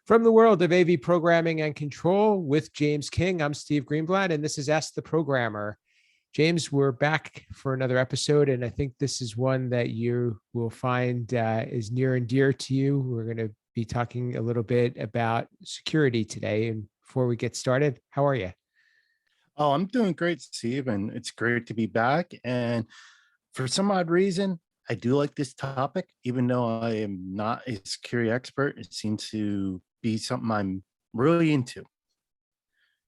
From the world of AV programming and control with James King, I'm Steve Greenblatt, and this is Ask the Programmer. James, we're back for another episode, and I think this is one that you will find is near and dear to you. We're going to be talking a little bit about security today. And before we get started, how are you? Oh, I'm doing great, Steve, and it's great to be back. And for some odd reason, I do like this topic, even though I am not a security expert. It seems to be something I'm really into.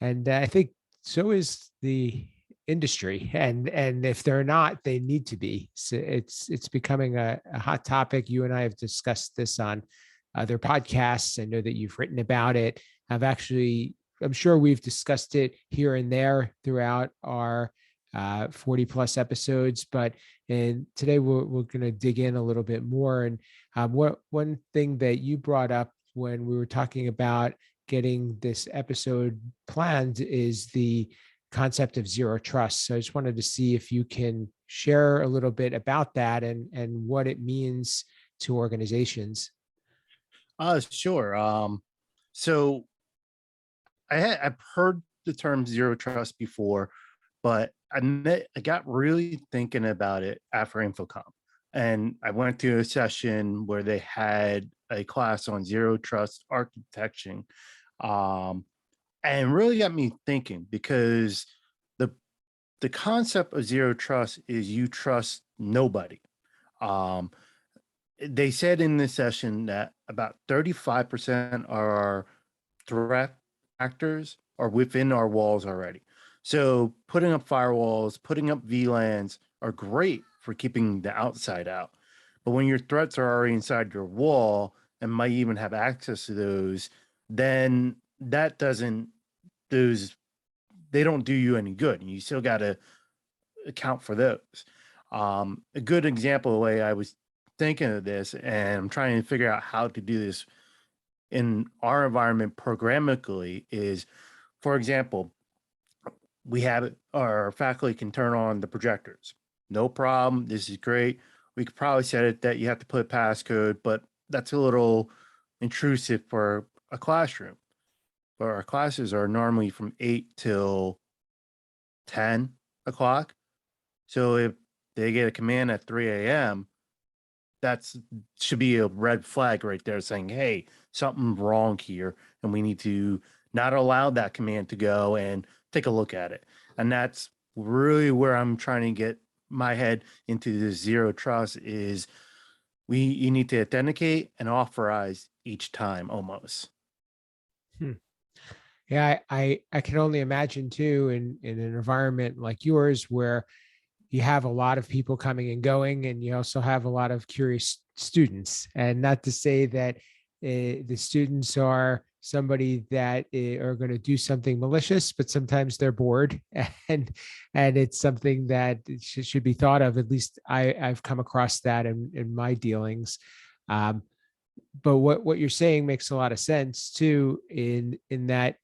And I think so is the industry, and if they're not, they need to be. So it's becoming a hot topic. You and I have discussed this on other podcasts. I know that you've written about it. I'm sure we've discussed it here and there throughout our 40 plus episodes, but today we're going to dig in a little bit more. And one thing that you brought up when we were talking about getting this episode planned is the concept of zero trust. So I just wanted to see if you can share a little bit about that and what it means to organizations. Sure. So I've heard the term zero trust before, but I got really thinking about it after InfoComm. And I went to a session where they had a class on zero trust architecting, and really got me thinking, because the the concept of zero trust is you trust nobody. Um, they said in this session that about 35% of our threat actors are within our walls already. So putting up firewalls, putting up VLANs are great for keeping the outside out. But when your threats are already inside your wall and might even have access to those, then that doesn't, those, they don't do you any good. And you still got to account for those. A good example of the way I was thinking of this, and I'm trying to figure out how to do this in our environment programmatically, is, for example, we have our faculty can turn on the projectors. No problem. This is great. We could probably set it that you have to put a passcode, but that's a little intrusive for a classroom. But our classes are normally from 8 till 10 o'clock. So if they get a command at 3 a.m., that's should be a red flag right there saying, hey, something's wrong here, and we need to not allow that command to go and take a look at it. And that's really where I'm trying to get my head into the zero trust is you need to authenticate and authorize each time almost. Yeah, I can only imagine too, in an environment like yours where you have a lot of people coming and going, and you also have a lot of curious students. And not to say that the students are somebody that are going to do something malicious, but sometimes they're bored, and it's something that should be thought of. At least I've come across that in my dealings. But what you're saying makes a lot of sense too, in that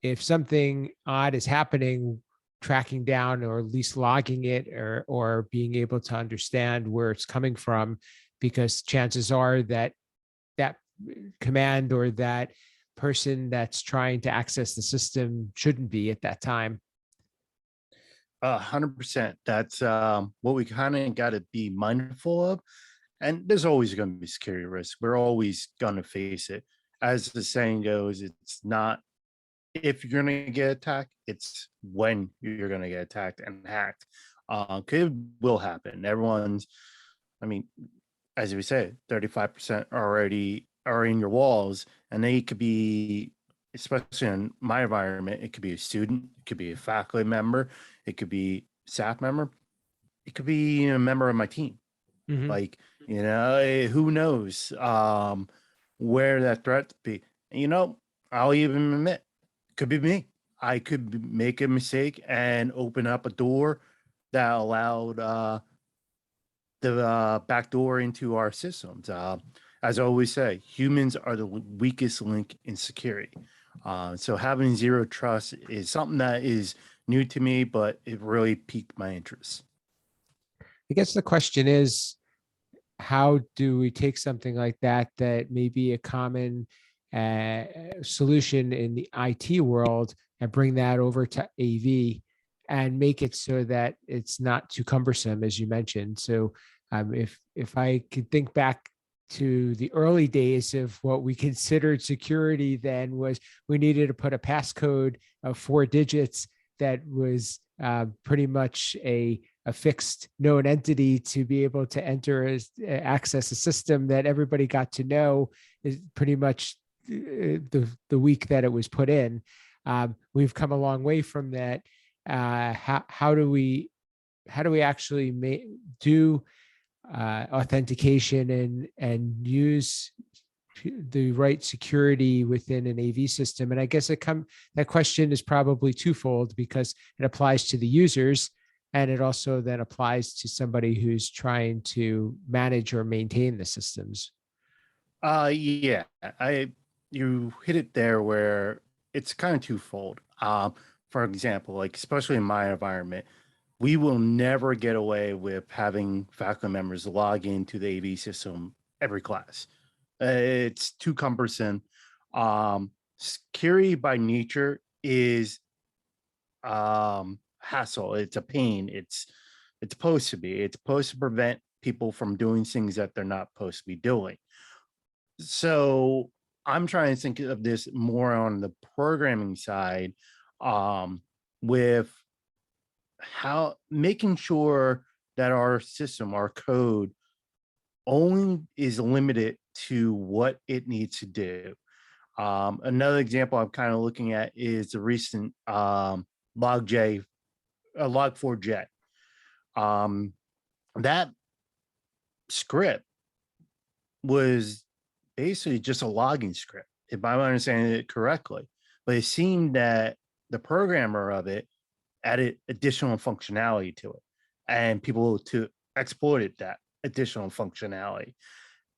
if something odd is happening, tracking down or at least logging it, or being able to understand where it's coming from, because chances are that that command or that person that's trying to access the system shouldn't be at that time. 100%. That's what we kind of got to be mindful of. And there's always going to be security risk. We're always going to face it. As the saying goes, it's not if you're going to get attacked, it's when you're going to get attacked and hacked. It will happen. I mean, as we said, 35% already are in your walls, and they could be, especially in my environment, it could be a student, it could be a faculty member, it could be staff member, it could be a member of my team. Mm-hmm. Like, who knows where that threat be. And, I'll even admit, it could be me. I could make a mistake and open up a door that allowed the back door into our systems. As I always say, humans are the weakest link in security. So having zero trust is something that is new to me, but it really piqued my interest. I guess the question is, how do we take something like that may be a common solution in the IT world and bring that over to AV and make it so that it's not too cumbersome, as you mentioned. So if I could think back to the early days of what we considered security, then was we needed to put a passcode of 4 digits that was pretty much a fixed known entity to be able to enter access a system that everybody got to know is pretty much the week that it was put in. We've come a long way from that. How do we actually do authentication and use the right security within an AV system? And I guess that question is probably twofold, because it applies to the users and it also then applies to somebody who's trying to manage or maintain the systems. Yeah, you hit it there where it's kind of twofold. For example, like especially in my environment, we will never get away with having faculty members log into the AV system every class. It's too cumbersome. Security by nature is hassle. It's a pain. It's supposed to be. It's supposed to prevent people from doing things that they're not supposed to be doing. So I'm trying to think of this more on the programming side, with how making sure that our system, our code, only is limited to what it needs to do. Another example I'm kind of looking at is the recent Log4j. That script was basically just a logging script, if I'm understanding it correctly. But it seemed that the programmer of it added additional functionality to it, and people to exploited that additional functionality.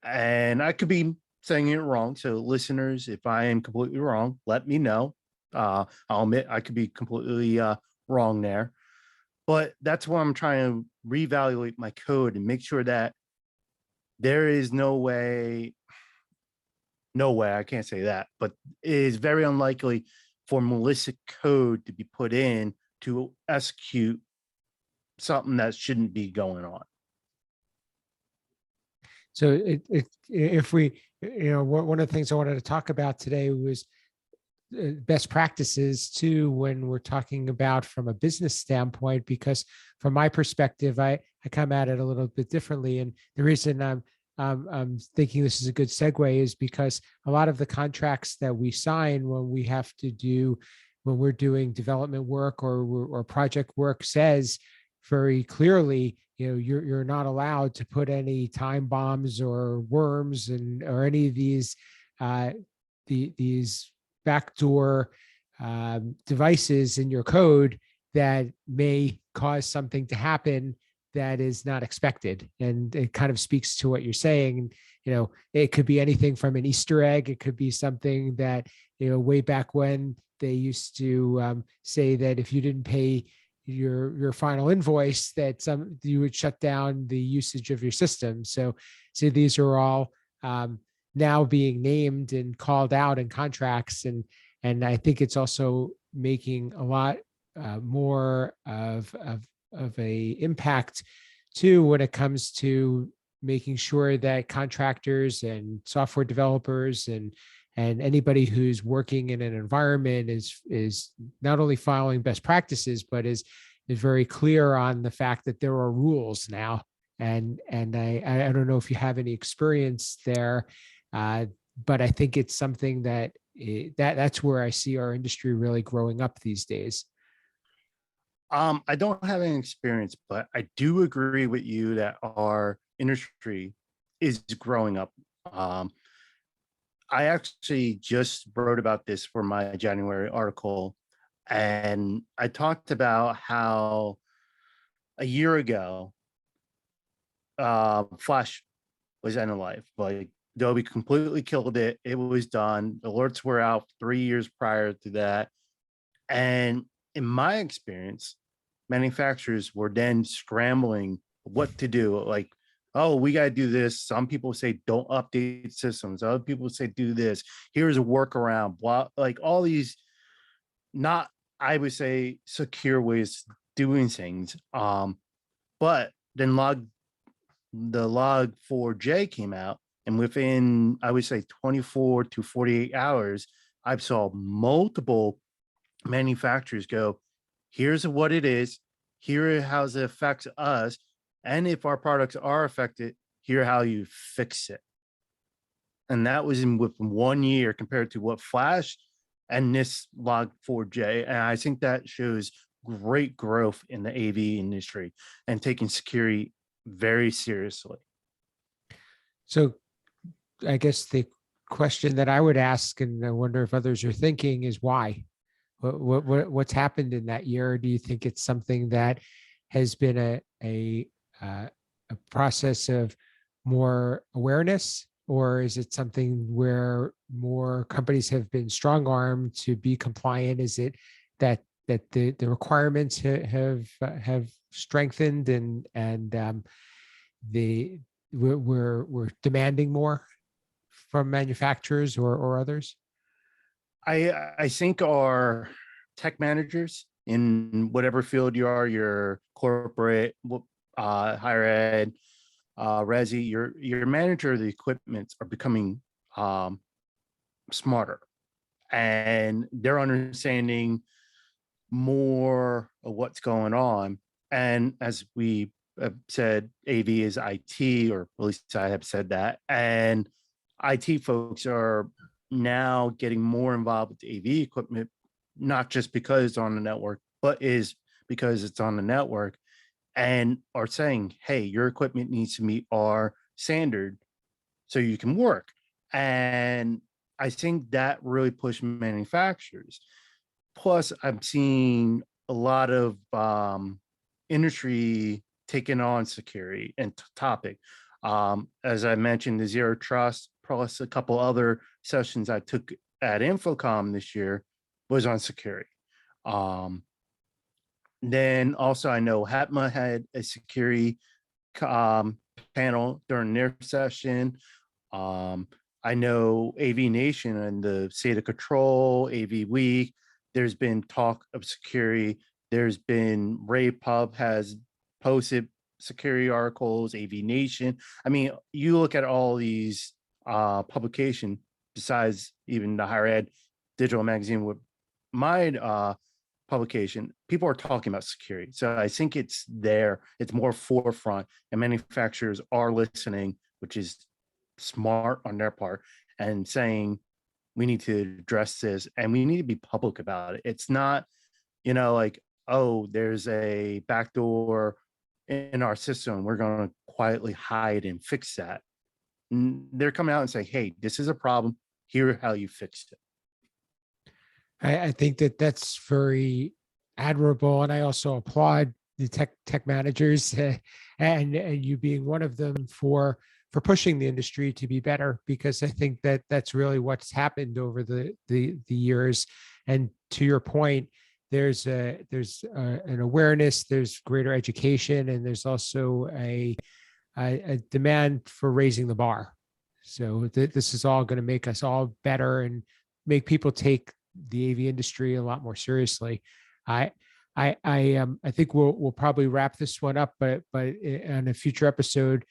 And I could be saying it wrong. So listeners, if I am completely wrong, let me know. I'll admit I could be completely wrong there. But that's why I'm trying to reevaluate my code and make sure that there is no way, I can't say that, but it is very unlikely for malicious code to be put in to execute something that shouldn't be going on. So if we, one of the things I wanted to talk about today was best practices too, when we're talking about from a business standpoint, because from my perspective, I come at it a little bit differently. And the reason I'm thinking this is a good segue is because a lot of the contracts that we sign when we're doing development work or project work says very clearly, you're not allowed to put any time bombs or worms or any of these backdoor devices in your code that may cause something to happen that is not expected. And it kind of speaks to what you're saying. It could be anything from an Easter egg. It could be something that, way back when they used to say that if you didn't pay your final invoice, that you would shut down the usage of your system. So these are all now being named and called out in contracts. And I think it's also making a lot more of a impact too, when it comes to making sure that contractors and software developers and anybody who's working in an environment is not only following best practices, but is very clear on the fact that there are rules now. And I don't know if you have any experience there, but I think it's something that's where I see our industry really growing up these days. I don't have any experience, but I do agree with you that our industry is growing up. I actually just wrote about this for my January article, and I talked about how a year ago, Flash was end of life. Like Adobe completely killed it. It was done. Alerts were out 3 years prior to that. And in my experience, manufacturers were then scrambling what to do. Like oh, we got to do this. Some people say don't update systems. Other people say do this. Here's a workaround. Blah, like all these not, I would say, secure ways of doing things. But then the log4j came out, and within, I would say, 24 to 48 hours, I saw multiple manufacturers go, here's what it is, here how it affects us, and if our products are affected, here how you fix it. And that was in with 1 year compared to what Flash and this log4j. And I think that shows great growth in the AV industry and taking security very seriously. So I guess the question that I would ask, and I wonder if others are thinking, is why? What's happened in that year? Do you think it's something that has been a process of more awareness, or is it something where more companies have been strong armed to be compliant? Is it that the requirements have strengthened and the we're demanding more from manufacturers or others? I think our tech managers in whatever field you are, your corporate, higher ed, resi, your manager of the equipment are becoming smarter, and they're understanding more of what's going on. And as we have said, AV is IT, or at least I have said that. And IT folks are now getting more involved with AV equipment, not just because it's on the network, but is because it's on the network, and are saying, hey, your equipment needs to meet our standard so you can work. And I think that really pushed manufacturers. Plus, I'm seeing a lot of industry taking on security and topic. As I mentioned, the zero trust, plus a couple other sessions I took at Infocom this year was on security. Then also, I know HATMA had a security panel during their session. I know AV Nation and the State of Control, AV Week, there's been talk of security. There's been RayPub has posted security articles, AV Nation. I mean, you look at all these publications, besides even the higher ed digital magazine with my publication, people are talking about security. So I think it's there, it's more forefront, and manufacturers are listening, which is smart on their part, and saying we need to address this and we need to be public about it. It's not, like, oh, there's a backdoor in our system, we're going to quietly hide and fix that. They're coming out and say, hey, this is a problem, here how you fixed it. I think that that's very admirable, and I also applaud the tech managers and you being one of them for pushing the industry to be better, because I think that that's really what's happened over the years. And to your point, there's an awareness, there's greater education, and there's also a demand for raising the bar. So this is all going to make us all better and make people take the AV industry a lot more seriously. I think we'll probably wrap this one up, but in a future episode,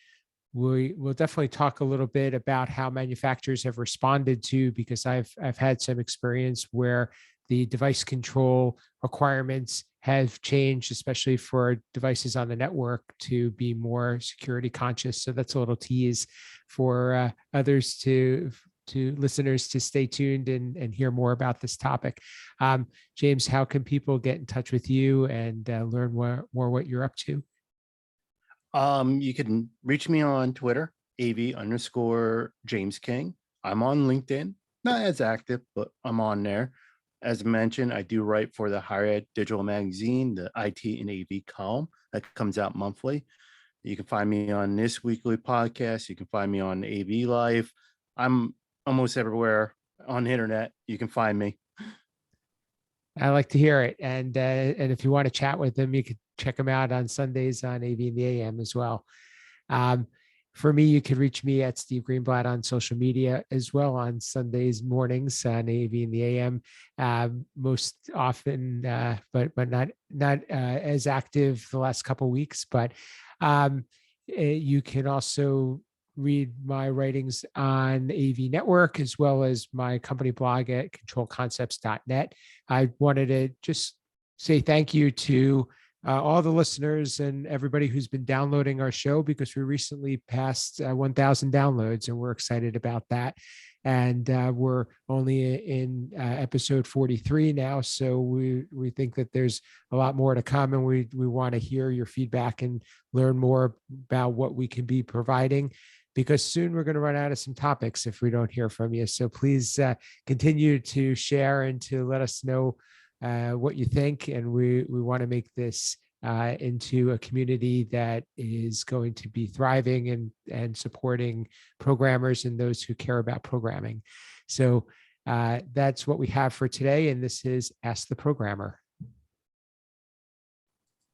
we'll definitely talk a little bit about how manufacturers have responded to, because I've had some experience where the device control requirements have changed, especially for devices on the network, to be more security conscious. So that's a little tease for others to listeners to stay tuned and hear more about this topic. James, how can people get in touch with you and learn more what you're up to? You can reach me on Twitter, AV_James King. I'm on LinkedIn, not as active, but I'm on there. As mentioned, I do write for the Higher Ed Digital Magazine, the IT and AV column that comes out monthly. You can find me on this weekly podcast. You can find me on AV Life. I'm almost everywhere on the internet. You can find me. I like to hear it. And if you want to chat with them, you could check them out on Sundays on AV in the AM as well. For me, you can reach me at Steve Greenblatt on social media as well on Sundays mornings on AV in the AM. Most often, but not as active the last couple of weeks. But you can also read my writings on AV Network as well as my company blog at controlconcepts.net. I wanted to just say thank you to all the listeners and everybody who's been downloading our show, because we recently passed 1,000 downloads, and we're excited about that. And we're only in episode 43 now, so we think that there's a lot more to come, and we want to hear your feedback and learn more about what we can be providing, because soon we're going to run out of some topics if we don't hear from you. So please continue to share and to let us know what you think. And we want to make this into a community that is going to be thriving and supporting programmers and those who care about programming. So that's what we have for today. And this is Ask the Programmer.